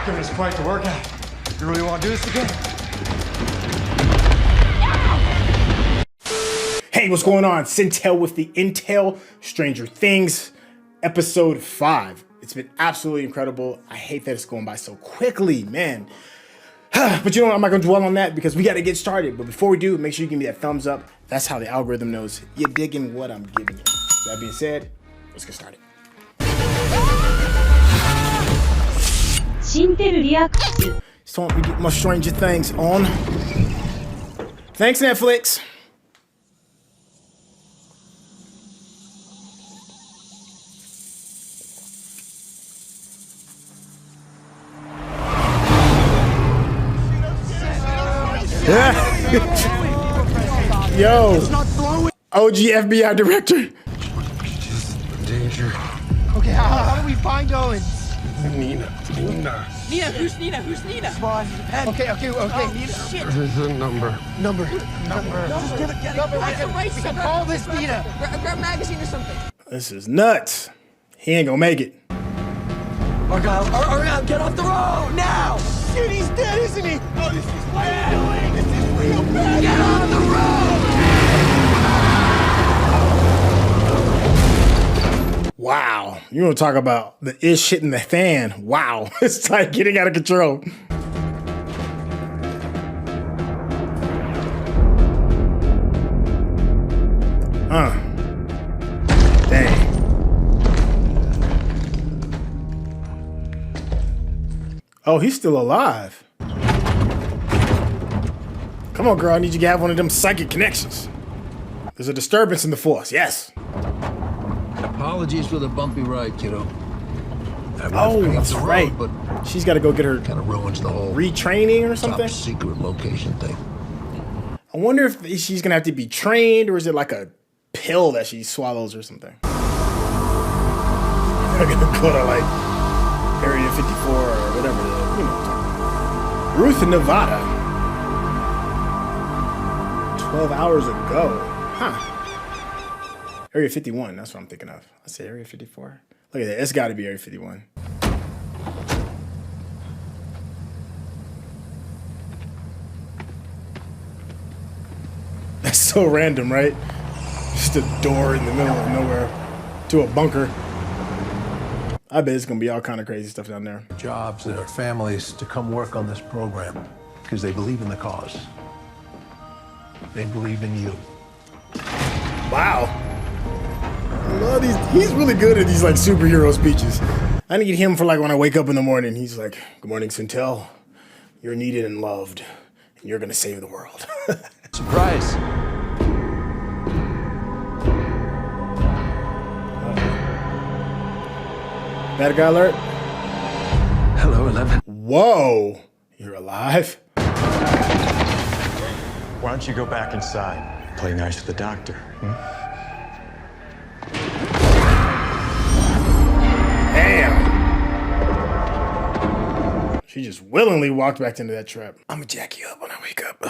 ARCANE is quite the workout. You really want to do this again? Hey, what's going on? Syntell with the Intel, Stranger Things, episode 5. It's been absolutely incredible. I hate that it's going by so quickly, man. But you know what? I'm not going to dwell on that because we got to get started. But before we do, make sure you give me that thumbs up. That's how the algorithm knows you're digging what I'm giving you. That being said, let's get started. It's time we get my Stranger Things on. Thanks, Netflix. Yo, OG FBI director. Danger. Okay, how do we find Owen? Nina. Nina, who's Nina? Who's Nina? Okay, Nina. Shit. There's a number. Number. Just give it. We can call this Nina. Grab a magazine or something. This is nuts. He ain't gonna make it. Argyle, get off the road now! Shit, he's dead, isn't he? Oh, this is bad. This is real bad. Get off the road! Wow. You want to talk about the ish hitting the fan. Wow. It's like getting out of control. Dang. Oh, he's still alive. Come on, girl. I need you to have one of them psychic connections. There's a disturbance in the force. Yes. Apologies for the bumpy ride, kiddo. Oh, that's right. But she's got to go get her kind of ruins the whole retraining or something. top secret location thing. I wonder if she's gonna have to be trained, or is it like a pill that she swallows or something? I'm gonna go to like Area 54 or whatever. You know, Ruth, Nevada. 12 hours ago. Huh. Area 51, that's what I'm thinking of. I said Area 54. Look at that, it's gotta be Area 51. That's so random, right? Just a door in the middle of nowhere to a bunker. I bet it's gonna be all kind of crazy stuff down there. Jobs and our families to come work on this program because they believe in the cause. They believe in you. Wow. I love these. He's really good at these like superhero speeches. I need him for like when I wake up in the morning. He's like, "Good morning, Syntell. You're needed and loved, and you're gonna save the world." Surprise. Bad guy alert. Hello, 11. Whoa, you're alive? Why don't you go back inside? Play nice with the doctor. Damn. She just willingly walked back into that trap. I'm gonna jack you up when I wake up.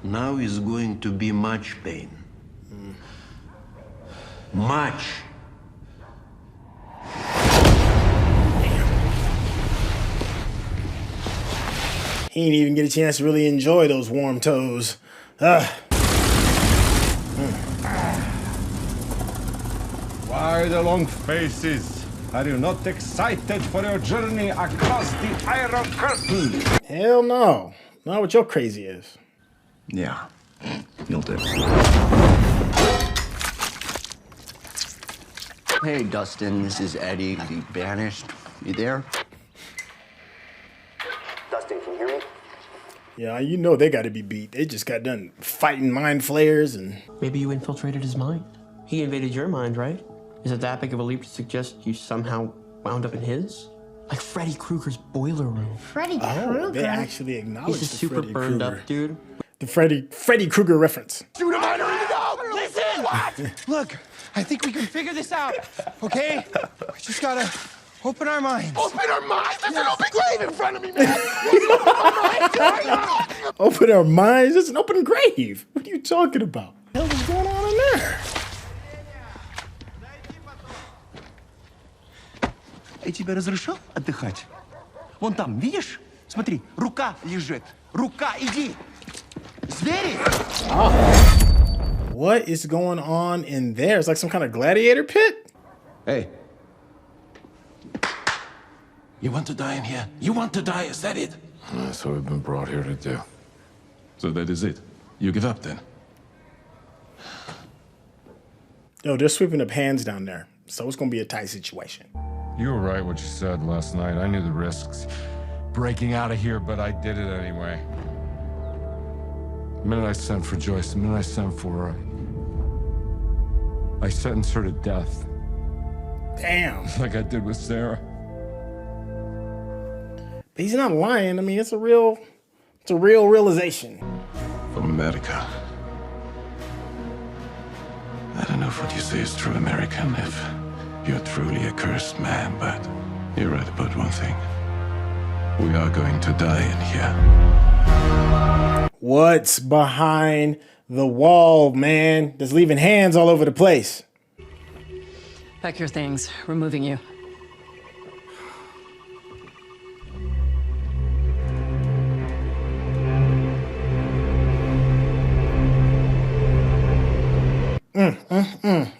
Now is going to be much pain. Much. He didn't even get a chance to really enjoy those warm toes. Why the long faces? Are you not excited for your journey across the Iron Curtain? Hell no. Not what your crazy is. Yeah, you'll do. Hey, Dustin, this is Eddie, the Banished. You there? Dustin, can you hear me? Yeah, you know they gotta be beat. They just got done fighting mind flayers and... Maybe you infiltrated his mind. He invaded your mind, right? Is it that big of a leap to suggest you somehow wound up in his? Like Freddy Krueger's boiler room. Freddy Krueger? Oh, they actually acknowledged He's a the super Freddy burned Krueger. up dude. The Freddy Krueger reference. Shoot him, I don't need to go. Listen! What? Look, I think we can figure this out, okay? We just gotta open our minds. Open our minds? There's an open grave in front of me, man. Open our minds? It's an open grave. What are you talking about? What the hell is going on in there? Я тебе разрешил отдыхать? Вон там, видишь? Смотри, рука лежит. Рука, иди. Звери! What is going on in there? It's like some kind of gladiator pit? Hey. You want to die in here? You want to die? Is that it? That's what we've been brought here to do. So that is it. You give up then? Yo, they're sweeping up hands down there. So it's going to be a tight situation. You were right what you said last night. I knew the risks. Breaking out of here, but I did it anyway. The minute I sent for Joyce, the minute I sent for her, I sentenced her to death. Damn. Like I did with Sarah. But he's not lying. I mean, it's a real realization. From America. I don't know if what you say is true, American, if you're truly a cursed man, but you're right about one thing. We are going to die in here. What's behind the wall, man? That's leaving hands all over the place. Pack your things. We're moving you.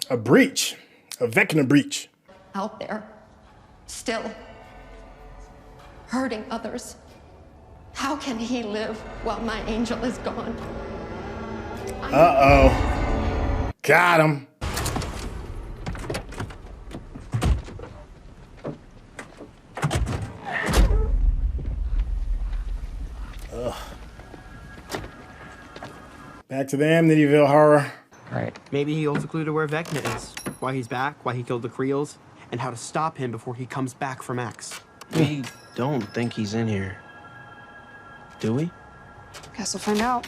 A breach. A Vecna breach. Out there, still hurting others. How can he live while my angel is gone? Uh-oh. Got him. Ugh. Back to the Amityville horror. Right. Maybe he holds a clue to where Vecna is, why he's back, why he killed the Creels, and how to stop him before he comes back from X. We don't think he's in here, do we? Guess we'll find out.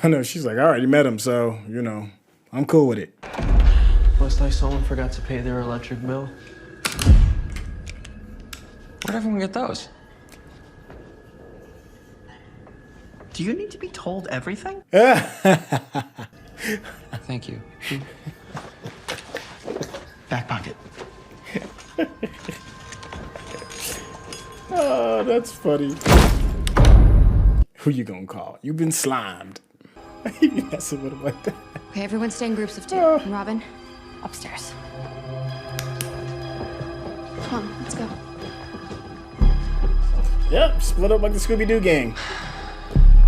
I know, she's like, I already met him, so, you know, I'm cool with it. Looks like someone forgot to pay their electric bill. Where'd everyone get those? Do you need to be told everything? Thank you. Back pocket. Oh, that's funny. Who you gonna call? You've been slimed. You be messing with him like that. Okay, everyone stay in groups of two. Oh. And Robin, upstairs. Come on, let's go. Yep, split up like the Scooby-Doo gang.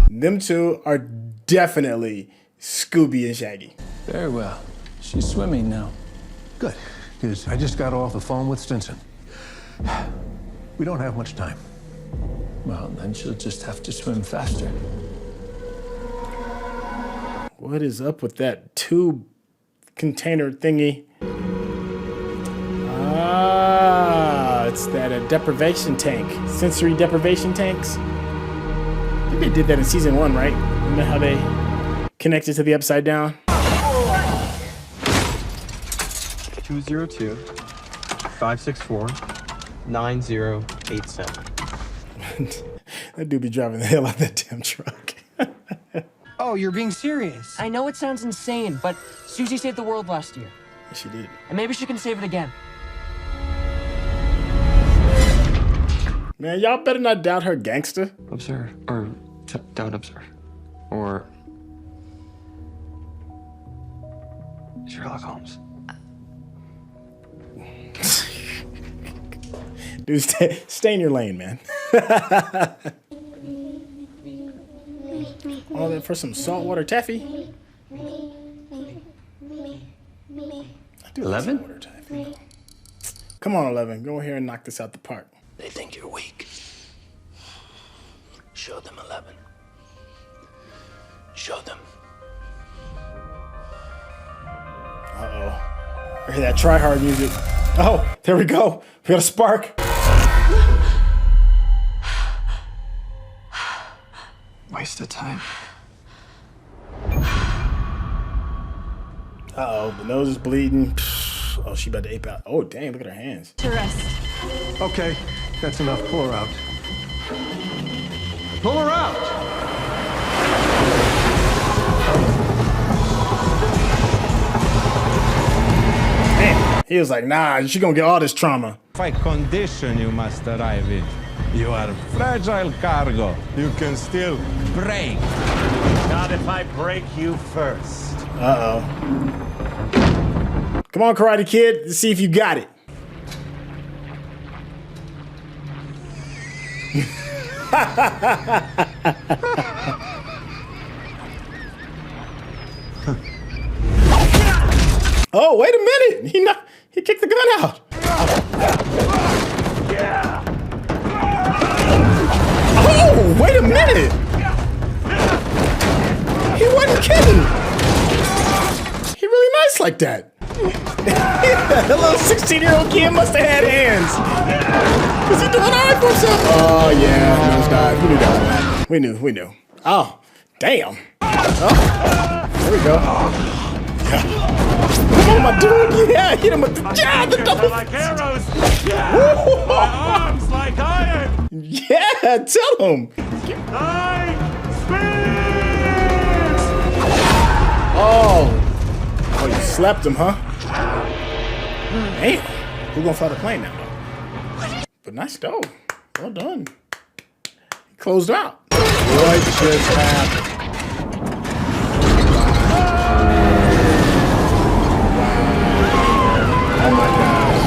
Them two are definitely Scooby and Shaggy. Very well. She's swimming now. Good, because I just got off the phone with Stinson. We don't have much time. Well, then she'll just have to swim faster. What is up with that tube container thingy? Ah, it's that deprivation tank. Sensory deprivation tanks. I think they did that in season 1, right? Remember how they connected to the upside down? 202-564-9087. That dude be driving the hell out of that damn truck. Oh, you're being serious. I know it sounds insane, but Susie saved the world last year. She did. And maybe she can save it again. Man, y'all better not doubt her gangster. Observe. Or don't observe. Or Sherlock Holmes. Dude, stay in your lane, man. All that for some saltwater taffy? 11? Come on, 11. Go here and knock this out the park. They think you're weak. Show them 11. Show them. Uh-oh. I hear that try-hard music. Oh, there we go. We got a spark. Waste of time. Uh-oh, the nose is bleeding. Oh, she about to ape out. Oh, damn, look at her hands. To rest. Okay, that's enough. Pull her out. Pull her out! Damn. He was like, nah, she gonna get all this trauma. Condition you must arrive in. You are fragile cargo. You can still break. Not if I break you first. Uh-oh. Come on, Karate Kid. Let's see if you got it. Oh, wait a minute. He kicked the gun out. Oh, wait a minute. He wasn't kidding. He really nice like that. That little 16-year-old kid must have had hands. Was he doing all right for himself? Oh, yeah. Nosedive. We knew that was what happened. We knew. Oh, damn. Oh, there we go. Yeah. Come on, my dude. Yeah, hit him with the jab. The double. Like arrows. Yeah. My arms like iron. Yeah, tell him. Oh, you slapped him, huh? Damn. Who gonna fly the plane now? But nice though. Well done. He closed out. What just happened? Oh my gosh.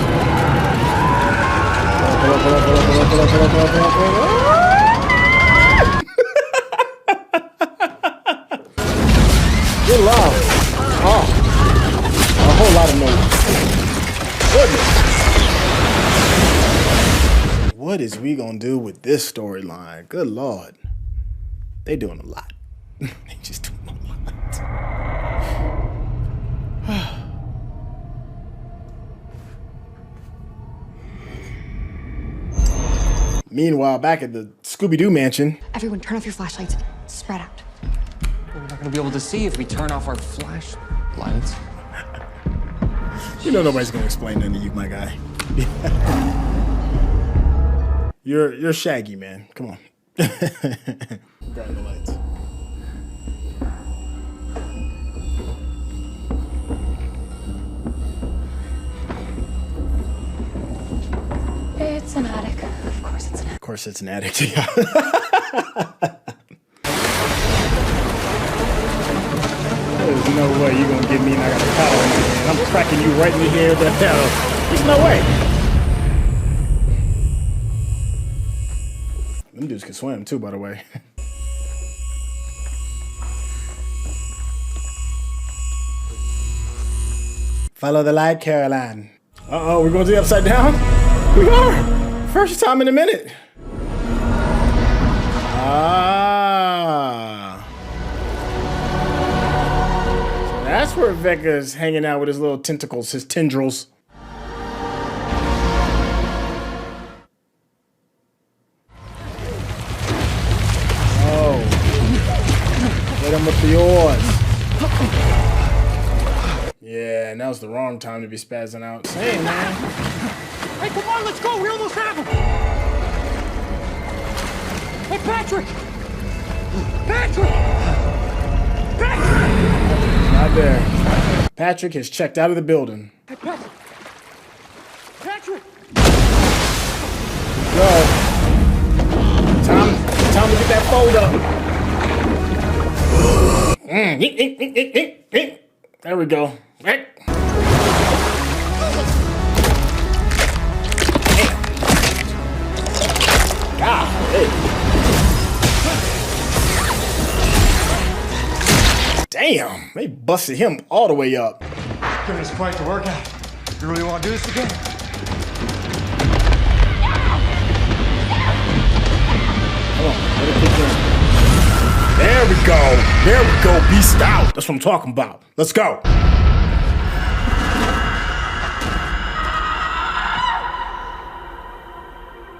Good love. Oh. A whole lot of noise. Goodness. What is we gonna do with this storyline? Good Lord. They doing a lot. They just doing a lot. Meanwhile, back at the Scooby-Doo mansion. Everyone turn off your flashlights. Spread out. We're not gonna be able to see if we turn off our flashlights. You know nobody's gonna explain that to you, my guy. You're Shaggy, man. Come on. Grab the lights. It's an attic. Of course it's an attic. Of course it's an attic. There's no way you're gonna get me and I got a collar in my hand. I'm cracking you right in the head. The hell? There's no way. Them dudes can swim too, by the way. Follow the light, Caroline. Uh-oh, we're going to the upside down? We are! First time in a minute. Ah. So that's where Vecna's hanging out with his little tentacles, his tendrils. Oh. Hit him with the oars. Yeah, now's the wrong time to be spazzing out. Same, man. Hey, come on, let's go. We almost have him. Hey, Patrick. Patrick. Patrick. Not there. Patrick has checked out of the building. Hey, Patrick. Patrick. Go. Time to get that fold up. There we go. Right. God, hey. Damn, they busted him all the way up. Goodness, quite the workout. You really want to do this again? Come on, let it kick in. There we go. There we go. Beast out. That's what I'm talking about. Let's go.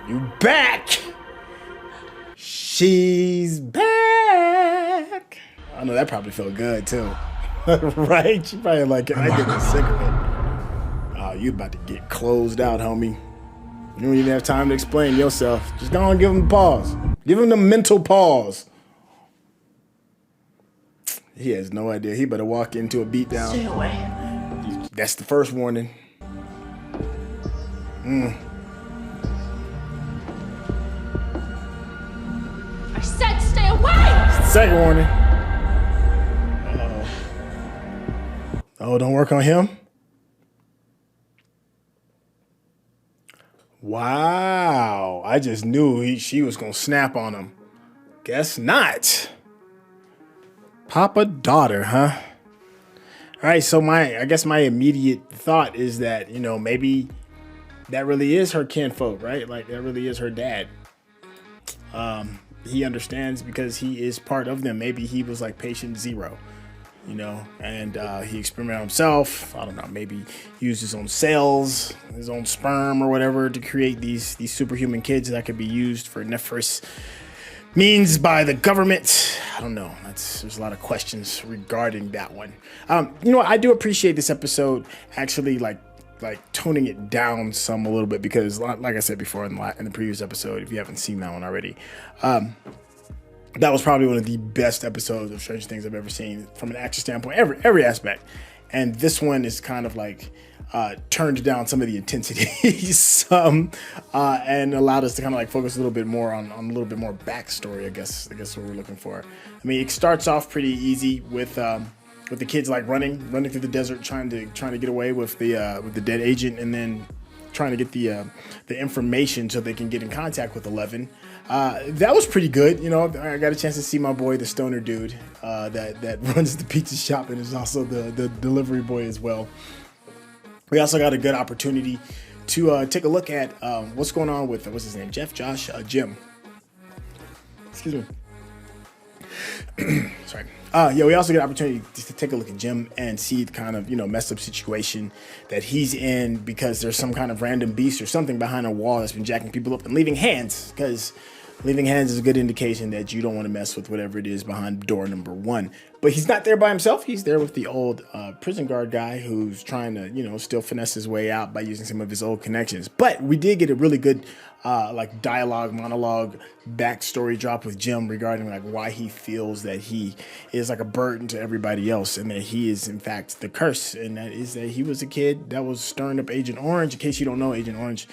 You back. She's back. I know that probably felt good too. Right? She probably like, I get a cigarette. Oh, you about to get closed out, homie. You don't even have time to explain yourself. Just go and give him a pause. Give him the mental pause. He has no idea. He better walk into a beatdown. Stay away. That's the first warning. Second warning. Oh, don't work on him. Wow. I just knew she was going to snap on him. Guess not. Papa daughter, huh? All right, so I guess my immediate thought is that, maybe that really is her kinfolk, right? Like that really is her dad. He understands because he is part of them. Maybe he was like patient zero, and he experimented on himself. I don't know, maybe used his own cells, his own sperm or whatever to create these superhuman kids that could be used for nefarious means by the government. I don't know. There's a lot of questions regarding that one. I do appreciate this episode actually like toning it down a little bit because like I said before in the previous episode, if you haven't seen that one already, that was probably one of the best episodes of Stranger Things I've ever seen from an action standpoint, every aspect. And this one is kind of like turned down some of the intensity and allowed us to kind of like focus a little bit more on a little bit more backstory, I guess what we're looking for. I mean, it starts off pretty easy with the kids like running through the desert, trying to get away with the dead agent, and then trying to get the information so they can get in contact with 11. That was pretty good. I got a chance to see my boy, the stoner dude that runs the pizza shop and is also the delivery boy as well. We also got a good opportunity to take a look at what's going on with, what's his name? Jim. Excuse me. Sorry. We also get an opportunity to take a look at Jim and see the kind of, messed up situation that he's in because there's some kind of random beast or something behind a wall that's been jacking people up and leaving hands, because leaving hands is a good indication that you don't want to mess with whatever it is behind door number 1. But he's not there by himself. He's there with the old prison guard guy who's trying to, still finesse his way out by using some of his old connections. But we did get a really good monologue backstory drop with Jim regarding like why he feels that he is like a burden to everybody else, and that he is in fact the curse, and that is that he was a kid that was stirring up Agent Orange. In case you don't know, Agent Orange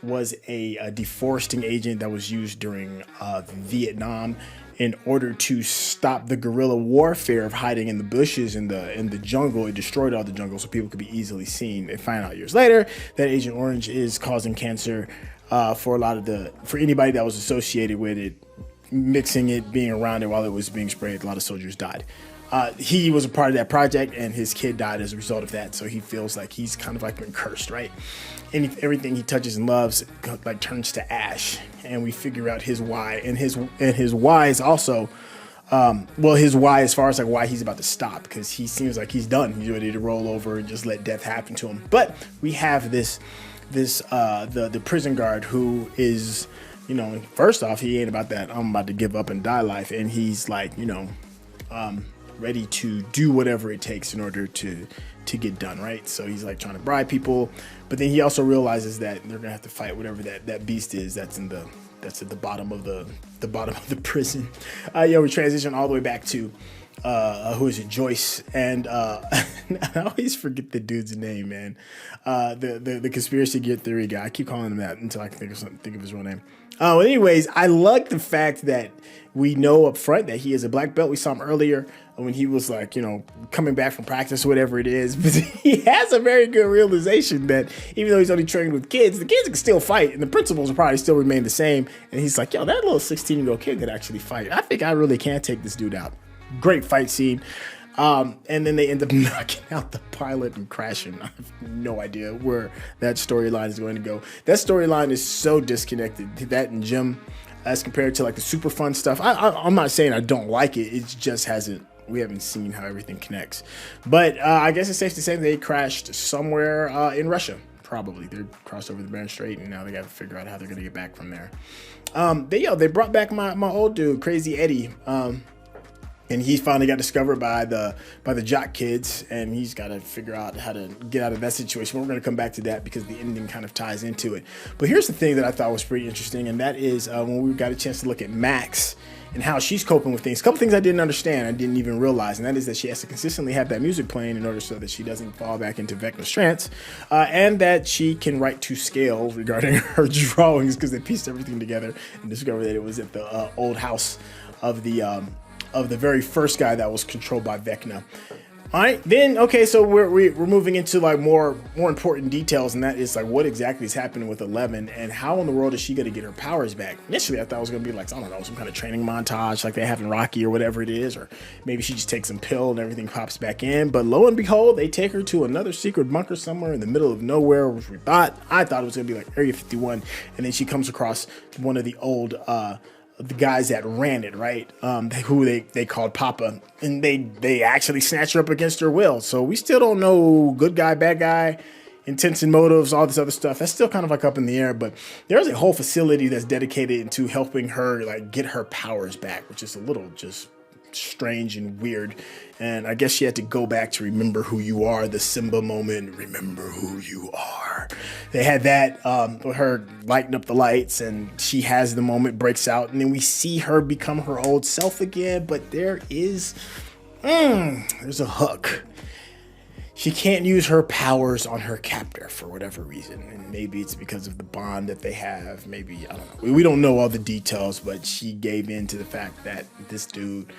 was a deforesting agent that was used during Vietnam in order to stop the guerrilla warfare of hiding in the bushes in the jungle. It destroyed all the jungle so people could be easily seen. They find out years later that Agent Orange is causing cancer for anybody that was associated with it, mixing it, being around it while it was being sprayed. A lot of soldiers died. He was a part of that project, and his kid died as a result of that. So he feels like he's kind of like been cursed, right? And everything he touches and loves like turns to ash. And we figure out his why, and his why is also, his why as far as like why he's about to stop, because he seems like he's done. He's ready to roll over and just let death happen to him. But we have the prison guard who is, first off, he ain't about that I'm about to give up and die life, and he's like, ready to do whatever it takes in order to get done, right? So he's like trying to bribe people, but then he also realizes that they're gonna have to fight whatever that beast is that's at the bottom of the prison. We transition all the way back to who is it, Joyce, and I always forget the dude's name, man. The conspiracy theory guy. I keep calling him that until I can think of his real name. Anyways, I like the fact that we know up front that he is a black belt. We saw him earlier when he was like, coming back from practice or whatever it is. But he has a very good realization that even though he's only trained with kids, the kids can still fight, and the principles will probably still remain the same. And he's like, that little 16-year-old kid could actually fight. I think I really can take this dude out. Great fight scene. And then they end up knocking out the pilot and crashing. I have no idea where that storyline is going to go. That storyline is so disconnected to that and Jim as compared to like the super fun stuff. I'm not saying I don't like it. It just we haven't seen how everything connects. But I guess it's safe to say they crashed somewhere in Russia. Probably. They crossed over the Bering Strait, and now they got to figure out how they're going to get back from there. They brought back my old dude, Crazy Eddie. And he finally got discovered by the jock kids, and he's got to figure out how to get out of that situation. We're going to come back to that because the ending kind of ties into it. But here's the thing that I thought was pretty interesting, and that is when we got a chance to look at Max and how she's coping with things. A couple things I didn't understand, I didn't even realize, and that is that she has to consistently have that music playing in order so that she doesn't fall back into Vecna's trance, and that she can write to scale regarding her drawings because they pieced everything together and discovered that it was at the old house of the very first guy that was controlled by Vecna. All right, then, okay, so we're moving into like more important details, and that is like what exactly is happening with 11 and how in the world is she going to get her powers back? Initially, I thought it was going to be like, I don't know, some kind of training montage like they have in Rocky or whatever it is, or maybe she just takes some pill and everything pops back in. But lo and behold, they take her to another secret bunker somewhere in the middle of nowhere, which I thought it was going to be like Area 51, and then she comes across one of the old the guys that ran it, right? Who they called Papa, and they actually snatch her up against her will. So we still don't know good guy, bad guy, intents and motives, all this other stuff. That's still kind of like up in the air, but there's a whole facility that's dedicated to helping her like get her powers back, which is a little just strange and weird. And I guess she had to go back to remember who you are, the Simba moment, remember who you are. They had that with her lighting up the lights, and she has the moment, breaks out, and then we see her become her old self again. But there's a hook. She can't use her powers on her captor for whatever reason. And maybe it's because of the bond that they have. Maybe, I don't know. We don't know all the details, but she gave in to the fact that this dude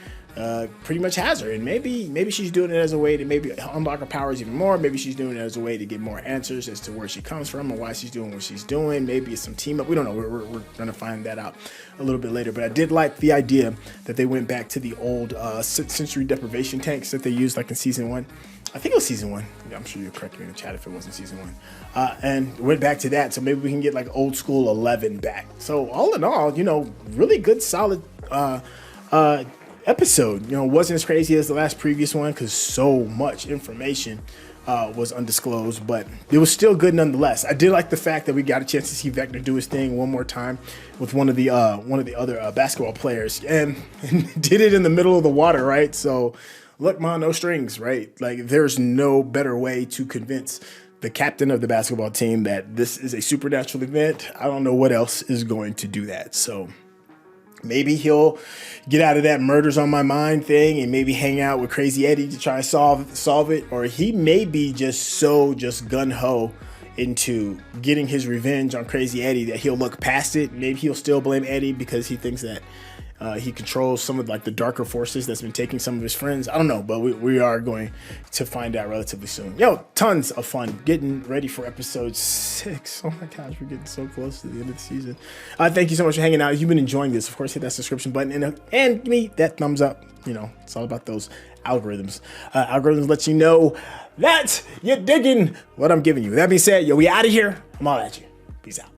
pretty much has her. And maybe she's doing it as a way to maybe unlock her powers even more. Maybe she's doing it as a way to get more answers as to where she comes from and why she's doing what she's doing. Maybe it's some team up. We don't know. We're going to find that out a little bit later. But I did like the idea that they went back to the old sensory deprivation tanks that they used like in season 1. I think it was season 1. I'm sure you'll correct me in the chat if it wasn't season 1. And went back to that. So maybe we can get like old school 11 back. So all in all, really good, solid episode. Wasn't as crazy as the last previous one because so much information was undisclosed, but it was still good nonetheless. I did like the fact that we got a chance to see Vecna do his thing one more time with one of the other basketball players, and did it in the middle of the water, right? So look, man, no strings, right? Like there's no better way to convince the captain of the basketball team that this is a supernatural event. I don't know what else is going to do that. So maybe he'll get out of that murders on my mind thing and maybe hang out with Crazy Eddie to try to solve it. Or he may be just gun-ho into getting his revenge on Crazy Eddie that he'll look past it. Maybe he'll still blame Eddie because he thinks that he controls some of like the darker forces that's been taking some of his friends. I don't know, but we are going to find out relatively soon. Tons of fun getting ready for episode 6. Oh my gosh, we're getting so close to the end of the season. Thank you so much for hanging out. If you've been enjoying this, of course, hit that subscription button and give me that thumbs up. It's all about those algorithms. Algorithms let you know that you're digging what I'm giving you. That being said, we out of here. I'm all at you. Peace out.